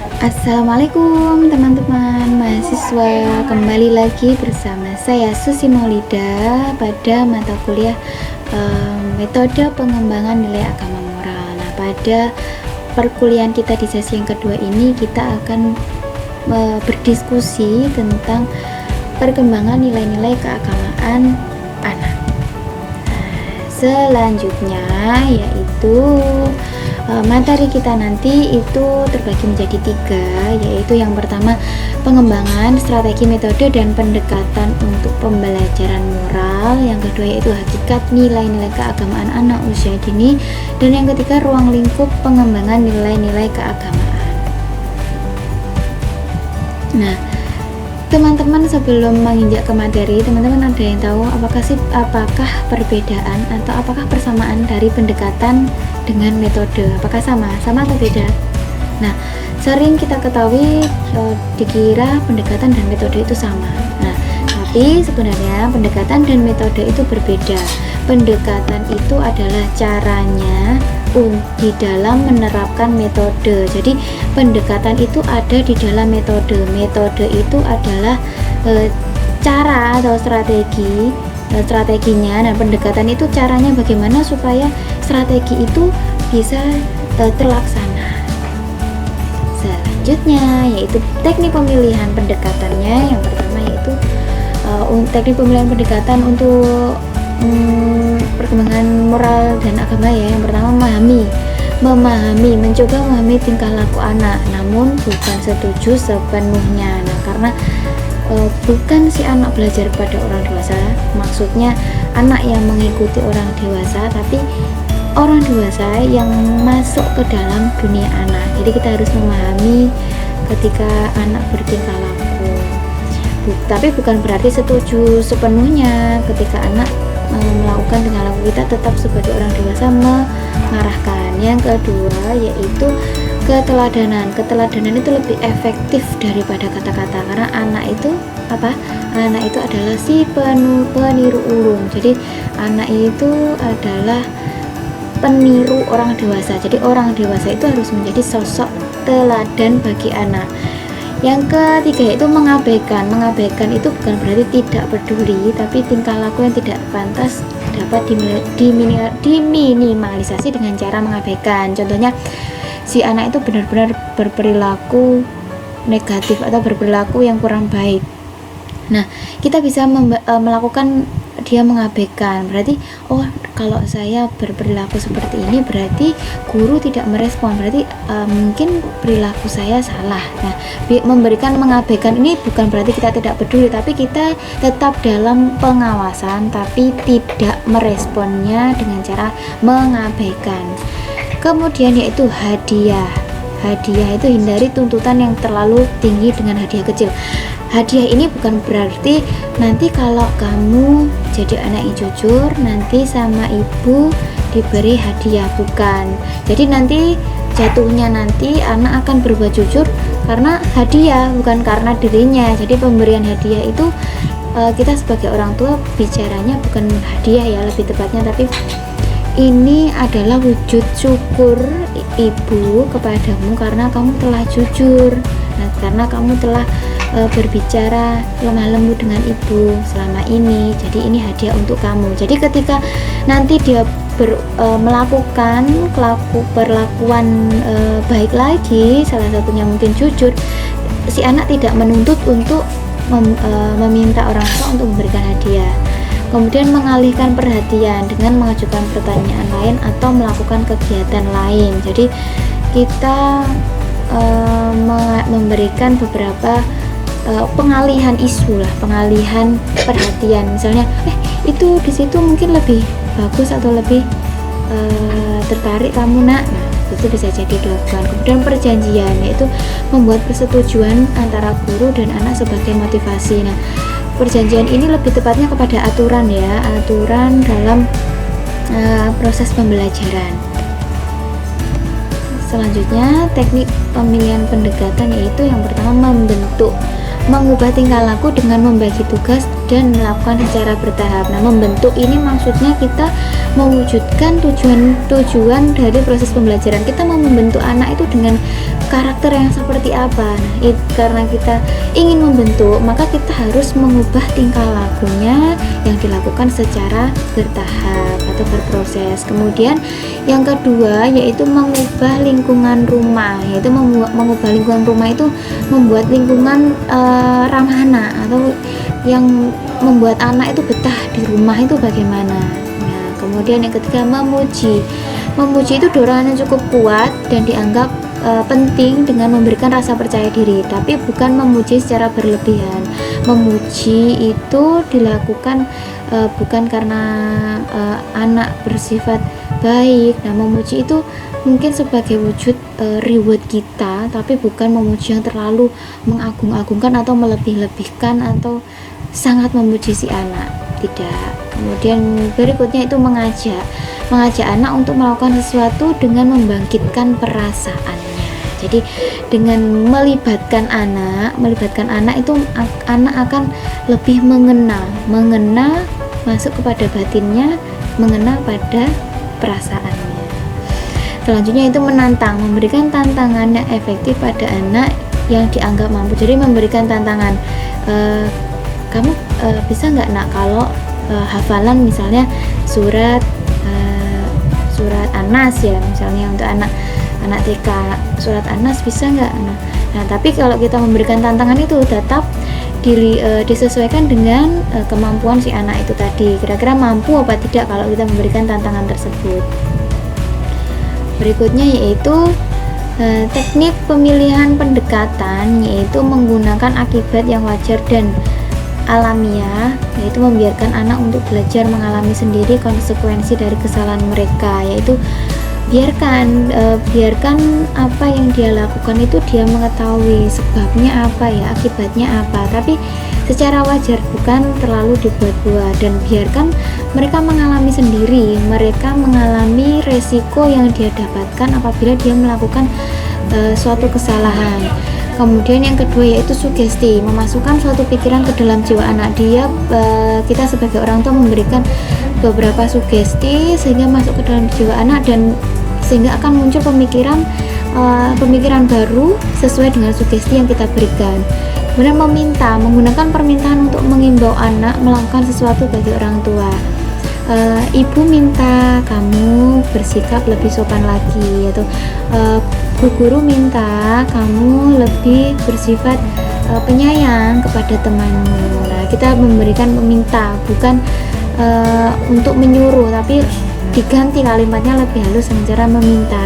Assalamualaikum teman-teman mahasiswa, kembali lagi bersama saya Susi Maulida pada mata kuliah metode pengembangan nilai agama moral. Nah, pada perkuliahan kita di sesi yang kedua ini kita akan berdiskusi tentang perkembangan nilai-nilai keagamaan anak. Selanjutnya yaitu materi kita nanti itu terbagi menjadi 3, yaitu yang pertama pengembangan strategi metode dan pendekatan untuk pembelajaran moral, yang kedua yaitu hakikat nilai-nilai keagamaan anak usia dini, dan yang ketiga ruang lingkup pengembangan nilai-nilai keagamaan. Nah, teman-teman, sebelum menginjak ke materi, teman-teman ada yang tahu apakah perbedaan atau apakah persamaan dari pendekatan dengan metode? Apakah sama atau beda? Nah, sering kita ketahui dikira pendekatan dan metode itu sama. Nah, tapi sebenarnya pendekatan dan metode itu berbeda. Pendekatan itu adalah caranya di dalam menerapkan metode. Jadi pendekatan itu ada di dalam metode. Metode itu adalah cara atau strateginya. Nah, pendekatan itu caranya bagaimana supaya strategi itu bisa terlaksana. Selanjutnya yaitu teknik pemilihan pendekatannya. Yang pertama yaitu teknik pemilihan pendekatan untuk perkembangan moral dan agama ya. Yang pertama mencoba memahami tingkah laku anak, namun bukan setuju sepenuhnya. Nah, karena bukan si anak belajar pada orang dewasa, maksudnya anak yang mengikuti orang dewasa, tapi orang dewasa yang masuk ke dalam dunia anak. Jadi kita harus memahami ketika anak bertingkah laku, tapi bukan berarti setuju sepenuhnya ketika anak melakukan tingkah laku. Kita tetap sebagai orang dewasa mengarahkan. Yang kedua yaitu keteladanan itu lebih efektif daripada kata-kata, karena anak itu adalah si peniru ulung. Jadi anak itu adalah peniru orang dewasa. Jadi orang dewasa itu harus menjadi sosok teladan bagi anak. Yang ketiga yaitu mengabaikan itu bukan berarti tidak peduli, tapi tingkah laku yang tidak pantas dapat diminimalisasi dengan cara mengabaikan. Contohnya, si anak itu benar-benar berperilaku negatif atau berperilaku yang kurang baik. Nah, kita bisa melakukan dia mengabaikan. Berarti kalau saya berperilaku seperti ini berarti guru tidak merespon, berarti mungkin perilaku saya salah. Nah, memberikan mengabaikan ini bukan berarti kita tidak peduli, tapi kita tetap dalam pengawasan tapi tidak meresponnya dengan cara mengabaikan. Kemudian yaitu hadiah itu hindari tuntutan yang terlalu tinggi dengan hadiah kecil. Hadiah ini bukan berarti nanti kalau kamu jadi anak yang jujur nanti sama ibu diberi hadiah, bukan. Jadi nanti jatuhnya nanti anak akan berbuat jujur karena hadiah, bukan karena dirinya. Jadi pemberian hadiah itu kita sebagai orang tua bicaranya bukan hadiah ya, lebih tepatnya, tapi ini adalah wujud syukur ibu kepadamu karena kamu telah jujur. Nah, karena kamu telah berbicara lemah lembut dengan ibu selama ini, jadi ini hadiah untuk kamu. Jadi ketika nanti dia melakukan perlakuan baik lagi, salah satunya mungkin jujur, si anak tidak menuntut untuk meminta orang tua untuk memberikan hadiah. Kemudian mengalihkan perhatian dengan mengajukan pertanyaan lain atau melakukan kegiatan lain. Jadi kita memberikan beberapa pengalihan isu lah, pengalihan perhatian. Misalnya itu di situ mungkin lebih bagus atau lebih tertarik kamu nak. Nah, itu bisa jadi dilakukan. Kemudian perjanjian, yaitu membuat persetujuan antara guru dan anak sebagai motivasi. Nah, perjanjian ini lebih tepatnya kepada aturan ya, aturan dalam proses pembelajaran. Selanjutnya teknik pemilihan pendekatan yaitu yang pertama mengubah tingkah laku dengan membagi tugas dan melakukan secara bertahap. Nah, membentuk ini maksudnya kita mewujudkan tujuan dari proses pembelajaran. Kita mau membentuk anak itu dengan karakter yang seperti apa. Nah, karena kita ingin membentuk, maka kita harus mengubah tingkah lakunya yang dilakukan secara bertahap atau berproses. Kemudian yang kedua yaitu mengubah lingkungan rumah, yaitu mengubah lingkungan rumah itu membuat lingkungan ramah anak atau yang membuat anak itu betah di rumah itu bagaimana. Nah, kemudian yang ketiga memuji itu dorongannya cukup kuat dan dianggap penting dengan memberikan rasa percaya diri, tapi bukan memuji secara berlebihan. Memuji itu dilakukan bukan karena anak bersifat baik. Nah, memuji itu mungkin sebagai wujud reward kita, tapi bukan memuji yang terlalu mengagung-agungkan atau melebih-lebihkan atau sangat memuji si anak, tidak. Kemudian berikutnya itu mengajak anak untuk melakukan sesuatu dengan membangkitkan perasaannya. Jadi dengan melibatkan anak itu anak akan lebih mengenal masuk kepada batinnya, mengenal pada perasaannya. Selanjutnya itu memberikan tantangan yang efektif pada anak yang dianggap mampu. Jadi memberikan tantangan, kamu bisa nggak nak kalau hafalan misalnya surat Anas ya, misalnya untuk anak TK surat Anas bisa nggak? Nah, tapi kalau kita memberikan tantangan itu tetap disesuaikan dengan kemampuan si anak itu tadi, kira-kira mampu apa tidak kalau kita memberikan tantangan tersebut. Berikutnya yaitu teknik pemilihan pendekatan, yaitu menggunakan akibat yang wajar dan alamiah, yaitu membiarkan anak untuk belajar mengalami sendiri konsekuensi dari kesalahan mereka, yaitu biarkan apa yang dia lakukan itu dia mengetahui sebabnya apa ya, akibatnya apa, tapi secara wajar, bukan terlalu dibuat-buat, dan biarkan mereka mengalami sendiri, mereka mengalami resiko yang dia dapatkan apabila dia melakukan suatu kesalahan. Kemudian yang kedua yaitu sugesti, memasukkan suatu pikiran ke dalam jiwa anak. Kita sebagai orang tua memberikan beberapa sugesti sehingga masuk ke dalam jiwa anak, dan sehingga akan muncul pemikiran baru sesuai dengan sugesti yang kita berikan. Kemudian menggunakan permintaan untuk mengimbau anak melakukan sesuatu bagi orang tua. Ibu minta kamu bersikap lebih sopan lagi, atau Bu Guru minta kamu lebih bersifat penyayang kepada temanmu. Nah, kita memberikan meminta, bukan untuk menyuruh, tapi diganti kalimatnya lebih halus dengan cara meminta.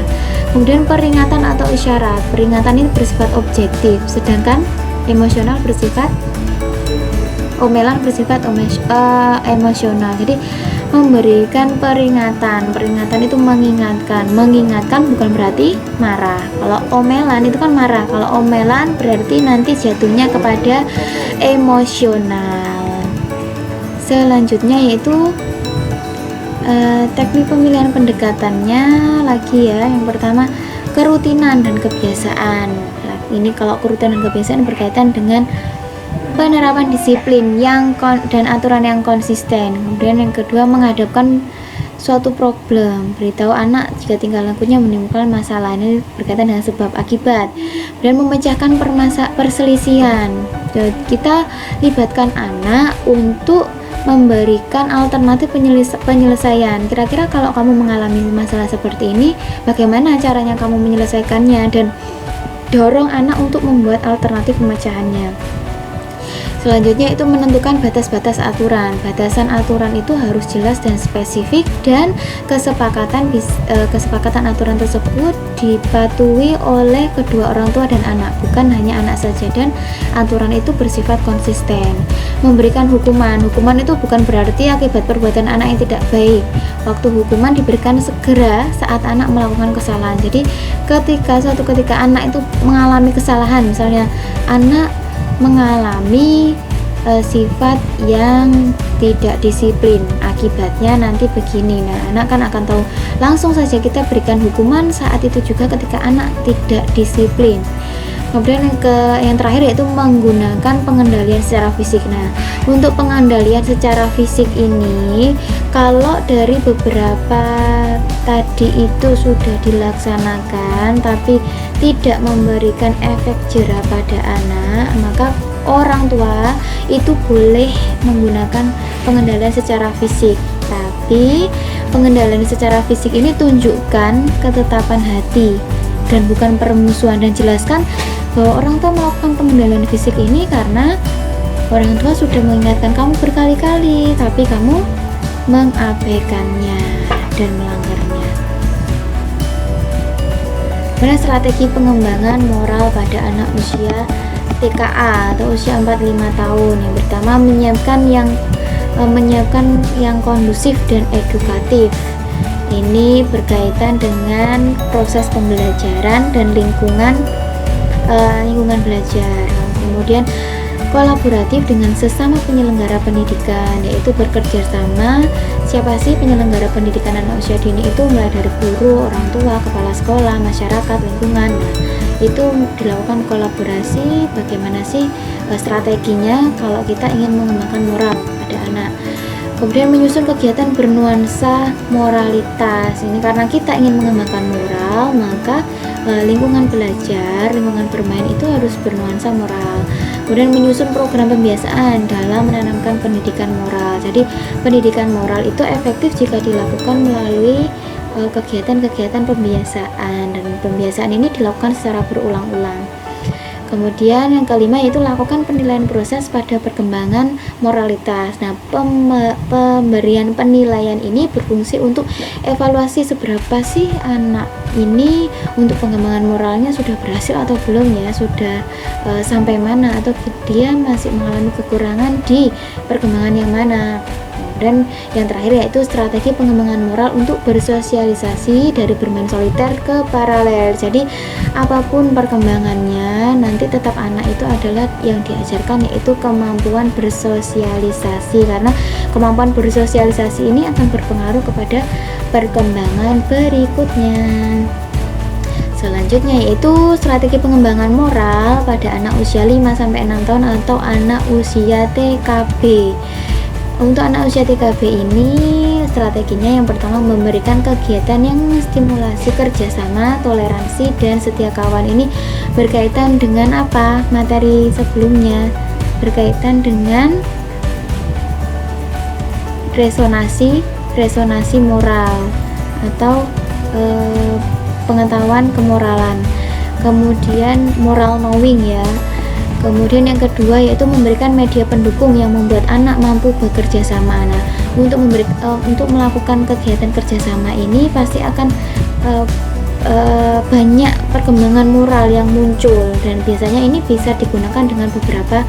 Kemudian peringatan atau isyarat. Peringatan ini bersifat objektif, sedangkan omelan bersifat emosional. Jadi memberikan peringatan itu mengingatkan bukan berarti marah. Kalau omelan itu kan marah, kalau omelan berarti nanti jatuhnya kepada emosional. Selanjutnya yaitu teknik pemilihan pendekatannya lagi ya. Yang pertama kerutinan dan kebiasaan. Nah, ini kalau kerutinan dan kebiasaan berkaitan dengan penerapan disiplin dan aturan yang konsisten. Kemudian yang kedua menghadapkan suatu problem, beritahu anak jika tingkah lakunya menimbulkan masalah. Ini berkaitan dengan sebab akibat. Dan memecahkan perselisihan. Jadi, kita libatkan anak untuk memberikan alternatif penyelesaian. Kira-kira kalau kamu mengalami masalah seperti ini, bagaimana caranya kamu menyelesaikannya, dan dorong anak untuk membuat alternatif pemecahannya. Selanjutnya itu menentukan batas-batas aturan. Batasan aturan itu harus jelas dan spesifik, dan kesepakatan aturan tersebut dipatuhi oleh kedua orang tua dan anak, bukan hanya anak saja, dan aturan itu bersifat konsisten. Memberikan hukuman itu bukan berarti akibat perbuatan anak yang tidak baik. Waktu hukuman diberikan segera saat anak melakukan kesalahan. Jadi suatu ketika anak itu mengalami kesalahan, misalnya anak mengalami sifat yang tidak disiplin, akibatnya nanti begini. Nah, anak kan akan tahu langsung saja kita berikan hukuman saat itu juga ketika anak tidak disiplin. Kemudian yang terakhir yaitu menggunakan pengendalian secara fisik. Nah, untuk pengendalian secara fisik ini, kalau dari beberapa tadi itu sudah dilaksanakan tapi tidak memberikan efek jera pada anak, maka orang tua itu boleh menggunakan pengendalian secara fisik. Tapi pengendalian secara fisik ini tunjukkan ketetapan hati dan bukan permusuhan, dan jelaskan bahwa orang tua melakukan pengendalian fisik ini karena orang tua sudah mengingatkan kamu berkali-kali tapi kamu mengabaikannya dan melanggarnya. Pada strategi pengembangan moral pada anak usia TKA atau usia 4-5 tahun, yang pertama menyiapkan yang kondusif dan edukatif. Ini berkaitan dengan proses pembelajaran dan lingkungan belajar. Kemudian kolaboratif dengan sesama penyelenggara pendidikan, yaitu bekerja sama. Siapa sih penyelenggara pendidikan anak usia dini itu? Mulai dari guru, orang tua, kepala sekolah, masyarakat, lingkungan. Nah, itu dilakukan kolaborasi. Bagaimana sih strateginya kalau kita ingin mengembangkan moral pada anak? Kemudian menyusun kegiatan bernuansa moralitas. Ini karena kita ingin mengembangkan moral, maka lingkungan belajar, lingkungan bermain itu harus bernuansa moral. Kemudian menyusun program pembiasaan dalam menanamkan pendidikan moral. Jadi pendidikan moral itu efektif jika dilakukan melalui kegiatan-kegiatan pembiasaan, dan pembiasaan ini dilakukan secara berulang-ulang. Kemudian yang kelima yaitu lakukan penilaian proses pada perkembangan moralitas. Nah, pemberian penilaian ini berfungsi untuk evaluasi seberapa sih anak ini untuk pengembangan moralnya sudah berhasil atau belum ya, sudah sampai mana, atau dia masih mengalami kekurangan di perkembangan yang mana. Dan yang terakhir yaitu strategi pengembangan moral untuk bersosialisasi dari bermain soliter ke paralel. Jadi apapun perkembangannya, nanti tetap anak itu adalah yang diajarkan yaitu kemampuan bersosialisasi, karena kemampuan bersosialisasi ini akan berpengaruh kepada perkembangan berikutnya. Selanjutnya yaitu strategi pengembangan moral pada anak usia 5-6 tahun atau anak usia TKB. Untuk anak usia TKB ini strateginya yang pertama memberikan kegiatan yang menstimulasi kerjasama, toleransi, dan setia kawan. Ini berkaitan dengan apa? Materi sebelumnya berkaitan dengan resonansi moral atau pengetahuan kemoralan. Kemudian moral knowing ya. Kemudian yang kedua yaitu memberikan media pendukung yang membuat anak mampu bekerja sama. Nah, untuk melakukan kegiatan kerjasama ini pasti akan banyak perkembangan moral yang muncul, dan biasanya ini bisa digunakan dengan beberapa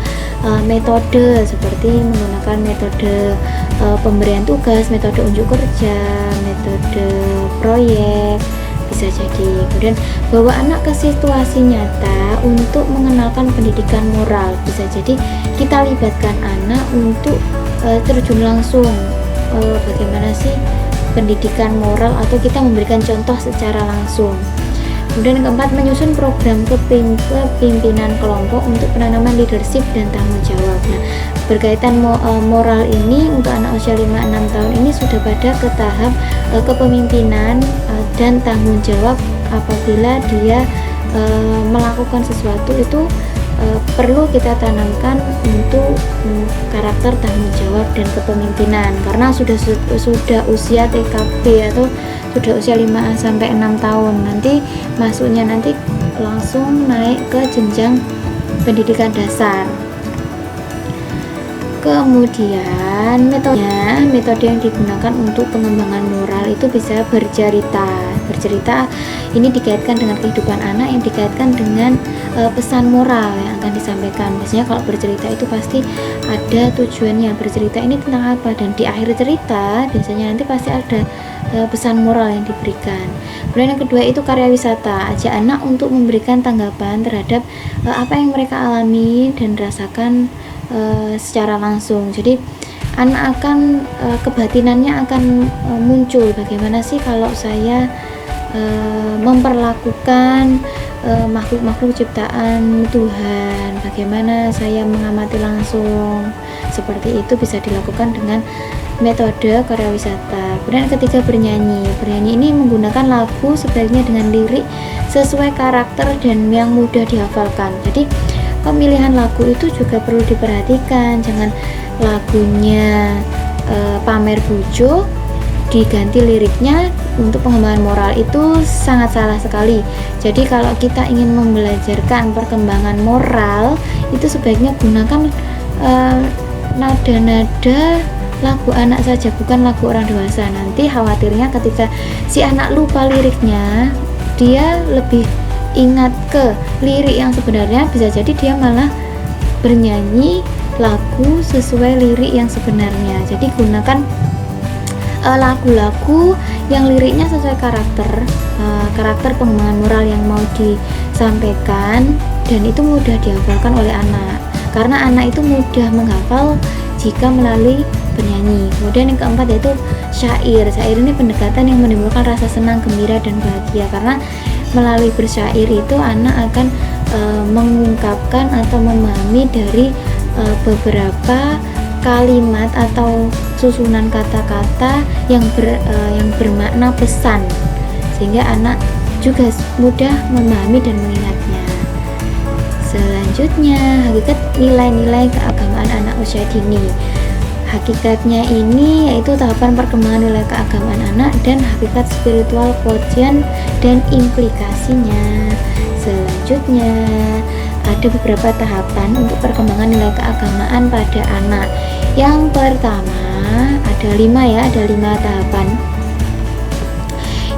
metode, seperti menggunakan metode pemberian tugas, metode unjuk kerja, metode proyek, bisa jadi. Kemudian bawa anak ke situasi nyata untuk mengenalkan pendidikan moral. Bisa jadi kita libatkan anak untuk terjun langsung bagaimana sih pendidikan moral, atau kita memberikan contoh secara langsung. Kemudian yang keempat, menyusun program kepemimpinan kelompok untuk penanaman leadership dan tanggung jawab. Nah, berkaitan moral ini untuk anak usia 5-6 tahun ini sudah pada ke tahap kepemimpinan dan tanggung jawab. Apabila dia melakukan sesuatu itu perlu kita tanamkan untuk karakter tanggung jawab dan kepemimpinan, karena sudah usia TKB atau sudah usia 5-6 tahun, nanti masuknya nanti langsung naik ke jenjang pendidikan dasar. Kemudian metode yang digunakan untuk pengembangan moral itu bisa bercerita ini dikaitkan dengan kehidupan anak, yang dikaitkan dengan pesan moral yang akan disampaikan. Biasanya kalau bercerita itu pasti ada tujuannya, bercerita ini tentang apa, dan di akhir cerita biasanya nanti pasti ada pesan moral yang diberikan. Kemudian yang kedua itu karya wisata, ajak anak untuk memberikan tanggapan terhadap apa yang mereka alami dan rasakan secara langsung. Jadi anak akan kebatinannya akan muncul, bagaimana sih kalau saya memperlakukan makhluk-makhluk ciptaan Tuhan, bagaimana saya mengamati langsung. Seperti itu bisa dilakukan dengan metode karya wisata. Kemudian ketiga, bernyanyi ini menggunakan lagu sebaiknya dengan lirik sesuai karakter dan yang mudah dihafalkan. Jadi pemilihan lagu itu juga perlu diperhatikan, jangan lagunya pamer bujo diganti liriknya untuk pengembangan moral, itu sangat salah sekali. Jadi kalau kita ingin membelajarkan perkembangan moral, itu sebaiknya gunakan nada-nada lagu anak saja, bukan lagu orang dewasa. Nanti khawatirnya ketika si anak lupa liriknya, dia lebih ingat ke lirik yang sebenarnya, bisa jadi dia malah bernyanyi lagu sesuai lirik yang sebenarnya. Jadi gunakan lagu-lagu yang liriknya sesuai karakter pengembangan moral yang mau disampaikan, dan itu mudah dihafalkan oleh anak, karena anak itu mudah menghafal jika melalui bernyanyi. Kemudian yang keempat yaitu syair ini pendekatan yang menimbulkan rasa senang, gembira, dan bahagia, karena melalui bersyair itu anak akan mengungkapkan atau memahami dari beberapa kalimat atau susunan kata-kata yang bermakna pesan, sehingga anak juga mudah memahami dan mengingatnya. Selanjutnya, hakikat nilai-nilai keagamaan anak usia dini. Hakikatnya ini yaitu tahapan perkembangan nilai keagamaan anak dan hakikat spiritual quotient dan implikasinya. Selanjutnya, ada beberapa tahapan untuk perkembangan nilai keagamaan pada anak. Yang pertama, ada 5 tahapan.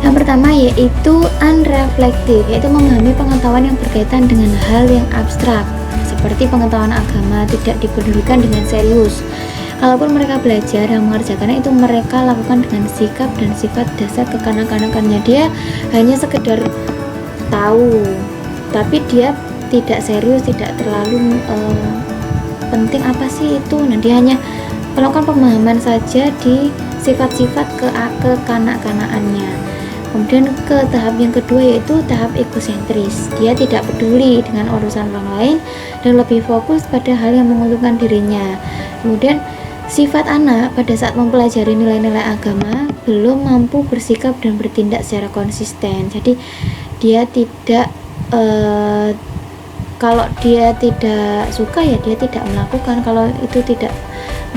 Yang pertama yaitu unreflective, yaitu memahami pengetahuan yang berkaitan dengan hal yang abstrak, seperti pengetahuan agama, tidak dipedulikan dengan serius. Kalaupun mereka belajar dan mengerjakannya, itu mereka lakukan dengan sikap dan sifat dasar kekanak-kanakannya. Dia hanya sekedar tahu, tapi dia tidak serius, tidak terlalu penting apa sih itu. Nah, dia hanya melakukan pemahaman saja di sifat-sifat kekanak-kanakannya. Kemudian ke tahap yang kedua yaitu tahap egosentris. Dia tidak peduli dengan urusan orang lain dan lebih fokus pada hal yang menguntungkan dirinya. Kemudian sifat anak pada saat mempelajari nilai-nilai agama belum mampu bersikap dan bertindak secara konsisten. Jadi dia tidak kalau dia tidak suka ya dia tidak melakukan, kalau itu tidak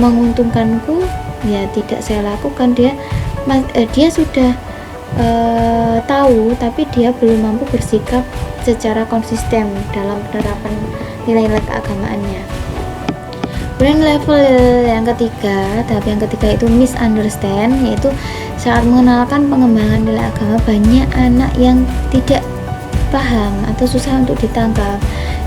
menguntungkanku ya tidak saya lakukan. Dia sudah tahu, tapi dia belum mampu bersikap secara konsisten dalam penerapan nilai-nilai keagamaannya. Kemudian level yang ketiga, tahap yang ketiga itu misunderstand, yaitu saat mengenalkan pengembangan nilai agama, banyak anak yang tidak paham atau susah untuk ditangkap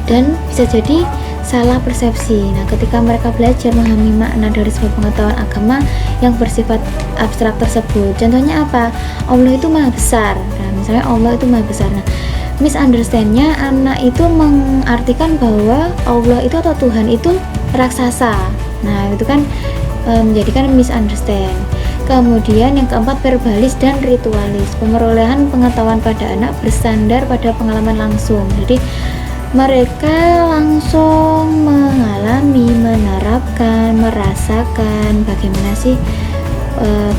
dan bisa jadi salah persepsi. Nah, ketika mereka belajar memahami makna dari sebuah pengetahuan agama yang bersifat abstrak tersebut, contohnya apa? Allah itu maha besar. Nah, misalnya Allah itu maha besar. Nah, misunderstand-nya anak itu mengartikan bahwa Allah itu atau Tuhan itu raksasa. Nah, itu kan menjadikan misunderstand. Kemudian yang keempat, verbalis dan ritualis. Pemerolehan pengetahuan pada anak bersandar pada pengalaman langsung. Jadi mereka langsung mengalami, menerapkan, merasakan bagaimana sih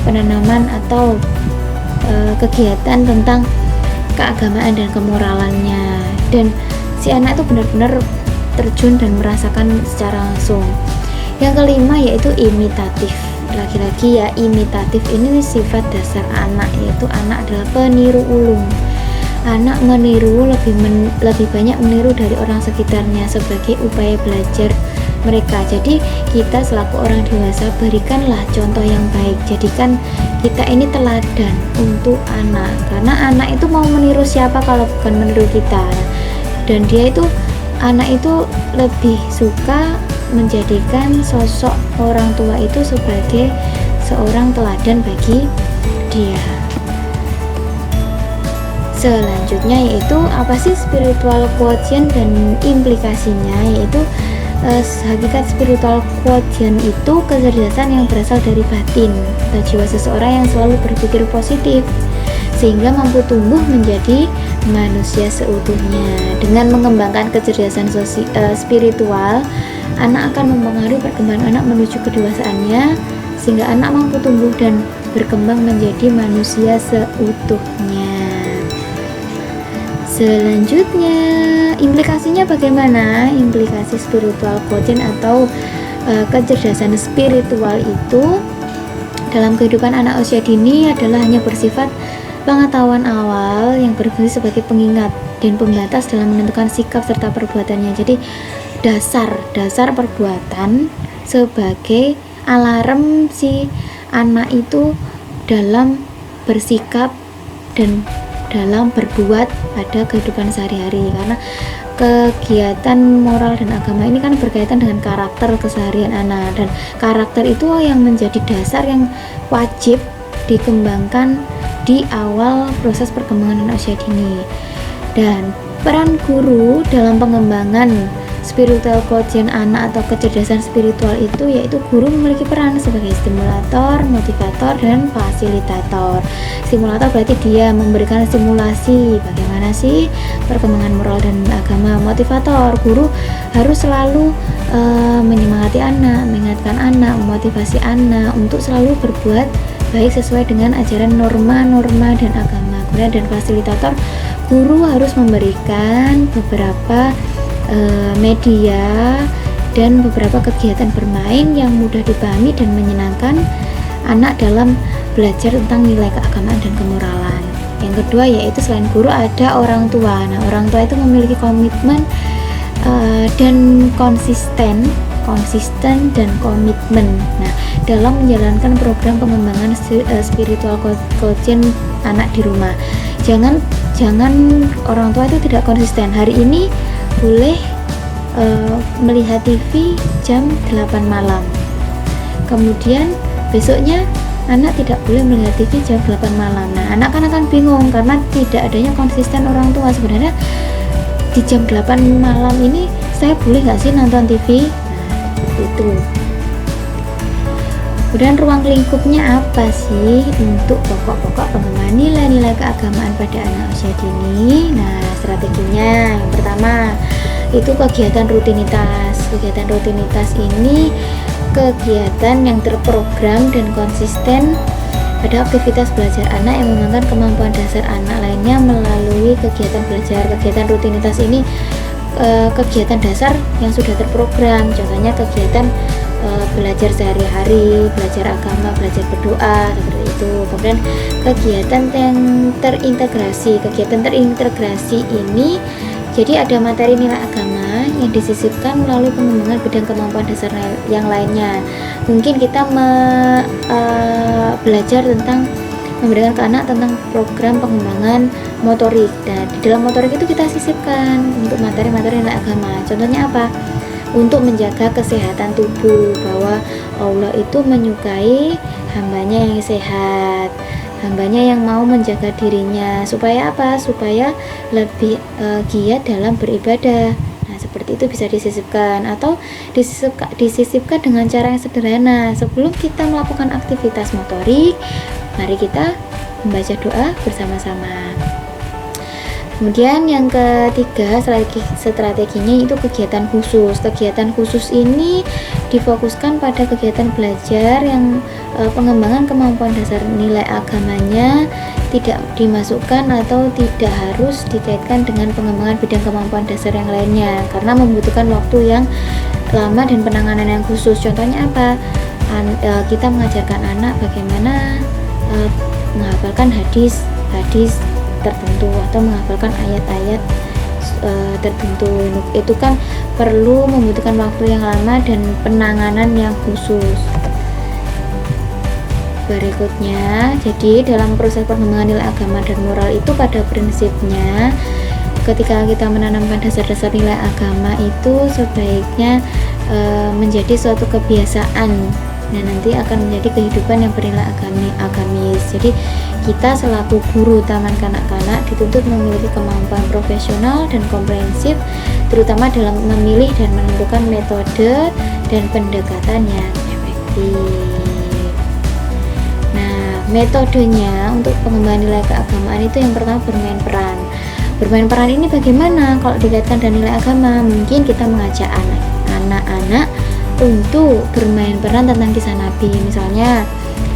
penanaman atau kegiatan tentang keagamaan dan kemoralannya, dan si anak itu benar-benar terjun dan merasakan secara langsung. Yang kelima yaitu imitatif. Lagi-lagi ya, imitatif ini sifat dasar anak, yaitu anak adalah peniru ulung. Anak meniru lebih banyak meniru dari orang sekitarnya sebagai upaya belajar mereka. Jadi kita selaku orang dewasa berikanlah contoh yang baik, jadikan kita ini teladan untuk anak, karena anak itu mau meniru siapa kalau bukan meniru kita. Dan dia itu, anak itu lebih suka menjadikan sosok orang tua itu sebagai seorang teladan bagi dia. Selanjutnya yaitu apa sih spiritual quotient dan implikasinya, yaitu hakikat spiritual quotient itu kecerdasan yang berasal dari batin atau jiwa seseorang yang selalu berpikir positif sehingga mampu tumbuh menjadi manusia seutuhnya. Dengan mengembangkan kecerdasan spiritual, anak akan mempengaruhi perkembangan anak menuju kedewasaannya sehingga anak mampu tumbuh dan berkembang menjadi manusia seutuhnya. Selanjutnya, implikasinya bagaimana? Implikasi spiritual quotient atau kecerdasan spiritual itu dalam kehidupan anak usia dini adalah hanya bersifat pengetahuan awal yang berfungsi sebagai pengingat dan pembatas dalam menentukan sikap serta perbuatannya. Jadi dasar perbuatan sebagai alarm si anak itu dalam bersikap dan dalam berbuat pada kehidupan sehari-hari, karena kegiatan moral dan agama ini kan berkaitan dengan karakter keseharian anak, dan karakter itu yang menjadi dasar yang wajib dikembangkan di awal proses perkembangan anak usia dini. Dan peran guru dalam pengembangan spiritual quotient anak atau kecerdasan spiritual itu yaitu guru memiliki peran sebagai stimulator, motivator, dan fasilitator. Stimulator berarti dia memberikan stimulasi bagaimana sih perkembangan moral dan agama. Motivator, guru harus selalu menyemangati anak, mengingatkan anak, memotivasi anak untuk selalu berbuat baik sesuai dengan ajaran norma-norma dan agama. Kemudian dan fasilitator, guru harus memberikan beberapa media dan beberapa kegiatan bermain yang mudah dipahami dan menyenangkan anak dalam belajar tentang nilai keagamaan dan kemoralan. Yang kedua yaitu selain guru ada orang tua. Nah, orang tua itu memiliki komitmen dan konsisten dan komitmen. Nah, dalam menjalankan program pengembangan spiritual quotient anak di rumah. Jangan orang tua itu tidak konsisten. Hari ini boleh melihat TV jam 8 malam. Kemudian besoknya anak tidak boleh melihat TV jam 8 malam. Nah, anak kan akan bingung karena tidak adanya konsisten orang tua. Sebenarnya di jam 8 malam ini saya boleh nggak sih nonton TV? Itu. Kemudian ruang lingkupnya apa sih untuk pokok-pokok pengembangan nilai-nilai keagamaan pada anak usia dini? Nah, strateginya yang pertama itu kegiatan rutinitas. Kegiatan rutinitas ini kegiatan yang terprogram dan konsisten pada aktivitas belajar anak yang mengembangkan kemampuan dasar anak lainnya melalui kegiatan belajar. Kegiatan rutinitas ini kegiatan dasar yang sudah terprogram, contohnya kegiatan belajar sehari-hari, belajar agama, belajar berdoa, seperti itu. Kemudian kegiatan yang terintegrasi. Kegiatan terintegrasi ini jadi ada materi nilai agama yang disisipkan melalui pengembangan bidang kemampuan dasar yang lainnya. Mungkin kita belajar tentang memberikan ke anak tentang program pengembangan motorik. Dan di dalam motorik itu kita sisipkan untuk materi-materi nilai agama. Contohnya apa? Untuk menjaga kesehatan tubuh, bahwa Allah itu menyukai hambanya yang sehat, hambanya yang mau menjaga dirinya. Supaya apa? Supaya lebih giat dalam beribadah. Nah, seperti itu bisa disisipkan atau disisipkan dengan cara yang sederhana. Sebelum kita melakukan aktivitas motorik, mari kita membaca doa bersama-sama. Kemudian yang ketiga, strateginya itu kegiatan khusus. Kegiatan khusus ini difokuskan pada kegiatan belajar yang pengembangan kemampuan dasar nilai agamanya tidak dimasukkan atau tidak harus dikaitkan dengan pengembangan bidang kemampuan dasar yang lainnya, karena membutuhkan waktu yang lama dan penanganan yang khusus. Contohnya apa? Kita mengajarkan anak bagaimana menghafalkan hadis tertentu atau menghafalkan ayat-ayat tertentu. Itu kan perlu membutuhkan waktu yang lama dan penanganan yang khusus. Berikutnya, jadi dalam proses pengembangan nilai agama dan moral itu pada prinsipnya ketika kita menanamkan dasar-dasar nilai agama itu sebaiknya menjadi suatu kebiasaan Nah, nanti akan menjadi kehidupan yang bernilai agamis. Jadi kita selaku guru taman kanak-kanak dituntut memiliki kemampuan profesional dan komprehensif, terutama dalam memilih dan menentukan metode dan pendekatan yang efektif. Nah, metodenya untuk pengembangan nilai keagamaan itu yang pertama bermain peran. Bermain peran ini bagaimana kalau dikaitkan dengan nilai agama? Mungkin kita mengajak anak-anak untuk bermain peran tentang kisah Nabi. Misalnya,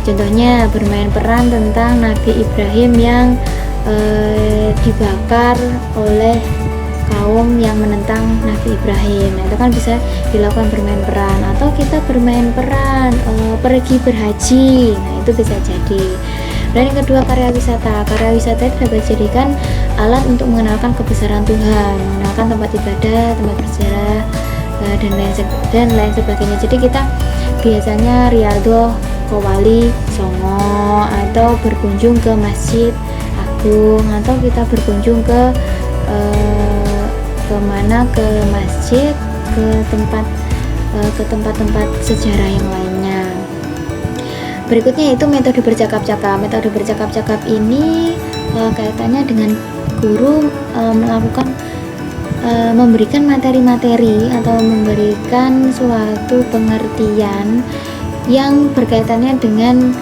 contohnya bermain peran tentang Nabi Ibrahim yang dibakar oleh kaum yang menentang Nabi Ibrahim. Nah, itu kan bisa dilakukan bermain peran. Atau kita bermain peran pergi berhaji. Nah, itu bisa jadi. Dan yang kedua, karya wisata. Karya wisata itu dapat dijadikan alat untuk mengenalkan kebesaran Tuhan, mengenalkan tempat ibadah, tempat bersejarah, dan lain sebagainya. Jadi kita biasanya riadoh ke Wali Songo, atau berkunjung ke Masjid Agung, atau kita berkunjung ke masjid, ke tempat-tempat sejarah yang lainnya. Berikutnya itu metode bercakap-cakap. Metode bercakap-cakap ini kaitannya dengan guru melakukan memberikan materi-materi atau memberikan suatu pengertian yang berkaitannya dengan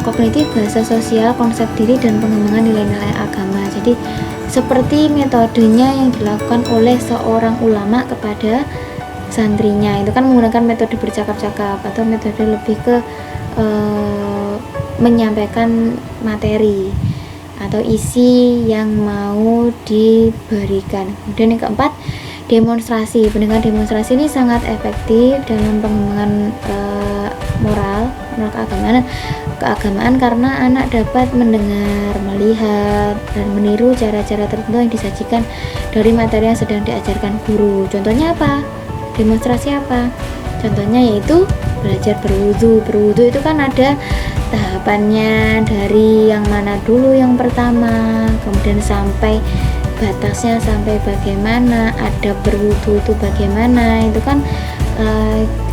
kognitif, bahasa sosial, konsep diri, dan pengembangan nilai-nilai agama. Jadi seperti metodenya yang dilakukan oleh seorang ulama kepada santrinya, itu kan menggunakan metode bercakap-cakap atau metode lebih ke menyampaikan materi atau isi yang mau diberikan. Kemudian yang keempat, demonstrasi. Pendidikan demonstrasi ini sangat efektif dalam pengembangan moral keagamaan karena anak dapat mendengar, melihat, dan meniru cara-cara tertentu yang disajikan dari materi yang sedang diajarkan guru. Contohnya apa? Demonstrasi apa? Contohnya yaitu belajar berwudu. Berwudu itu kan ada tahapannya, dari yang mana dulu yang pertama, kemudian sampai batasnya sampai bagaimana, adab berwudu itu bagaimana. Itu kan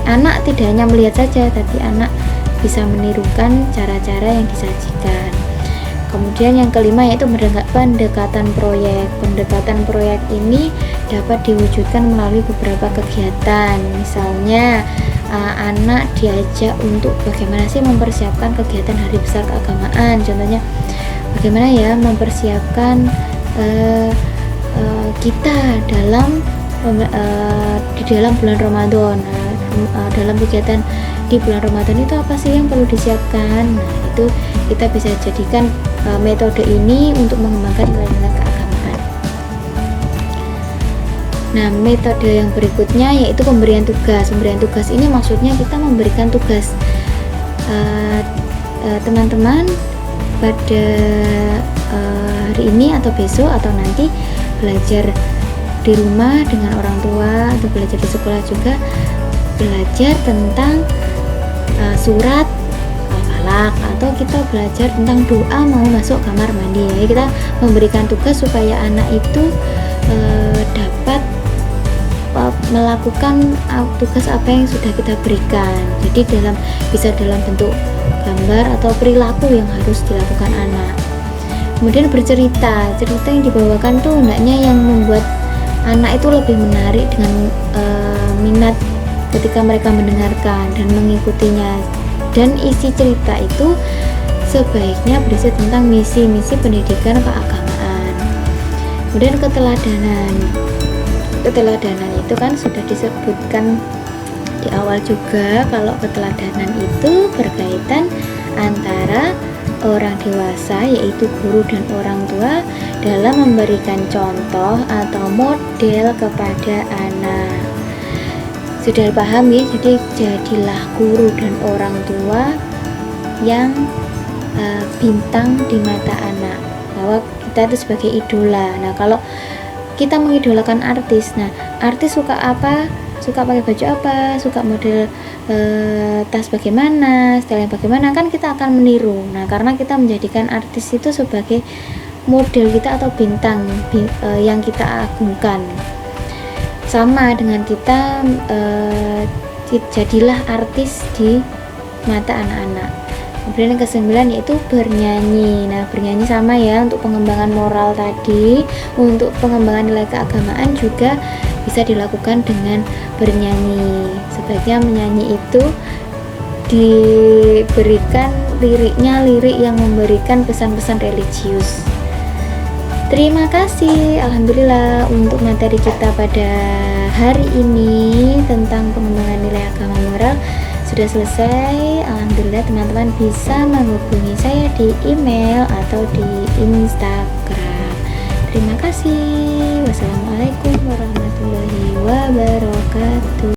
anak tidak hanya melihat saja, tapi anak bisa menirukan cara-cara yang disajikan. Kemudian yang kelima yaitu pendekatan proyek. Pendekatan proyek ini dapat diwujudkan melalui beberapa kegiatan. Misalnya anak diajak untuk bagaimana sih mempersiapkan kegiatan hari besar keagamaan. Contohnya bagaimana ya mempersiapkan kita di dalam bulan Ramadan. Dalam kegiatan di bulan Ramadan itu apa sih yang perlu disiapkan? Nah, itu kita bisa jadikan metode ini untuk mengembangkan nilai-nilai keagamaan. Nah, metode yang berikutnya yaitu pemberian tugas. Pemberian tugas ini maksudnya kita memberikan tugas teman-teman pada hari ini atau besok atau nanti belajar di rumah dengan orang tua atau belajar di sekolah juga, belajar tentang surat Al-Falaq, atau kita belajar tentang doa mau masuk kamar mandi. Jadi kita memberikan tugas supaya anak itu dapat melakukan tugas apa yang sudah kita berikan. Jadi bisa dalam bentuk gambar atau perilaku yang harus dilakukan anak. Kemudian bercerita. Cerita yang dibawakan tuh hendaknya yang membuat anak itu lebih menarik dengan minat ketika mereka mendengarkan dan mengikutinya. Dan isi cerita itu sebaiknya berisi tentang misi-misi pendidikan keagamaan. Kemudian keteladanan. Keteladanan itu kan sudah disebutkan di awal juga, kalau keteladanan itu berkaitan antara orang dewasa yaitu guru dan orang tua dalam memberikan contoh atau model kepada anak. Sudah paham ya? Jadi jadilah guru dan orang tua yang bintang di mata anak, bahwa kita itu sebagai idola. Nah, kalau kita mengidolakan artis, nah artis suka apa, suka pakai baju apa, suka model tas bagaimana, style yang bagaimana, kan kita akan meniru. Nah, karena kita menjadikan artis itu sebagai model kita atau bintang yang kita agungkan. Sama dengan kita jadilah artis di mata anak-anak. Kemudian yang ke-9 yaitu bernyanyi. Nah, bernyanyi sama ya, untuk pengembangan moral tadi, untuk pengembangan nilai keagamaan juga bisa dilakukan dengan bernyanyi. Sebaiknya menyanyi itu diberikan liriknya, lirik yang memberikan pesan-pesan religius. Terima kasih, alhamdulillah untuk materi kita pada hari ini tentang pengembangan nilai agama moral sudah selesai. Alhamdulillah teman-teman bisa menghubungi saya di email atau di Instagram. Terima kasih. Wassalamualaikum warahmatullahi wabarakatuh.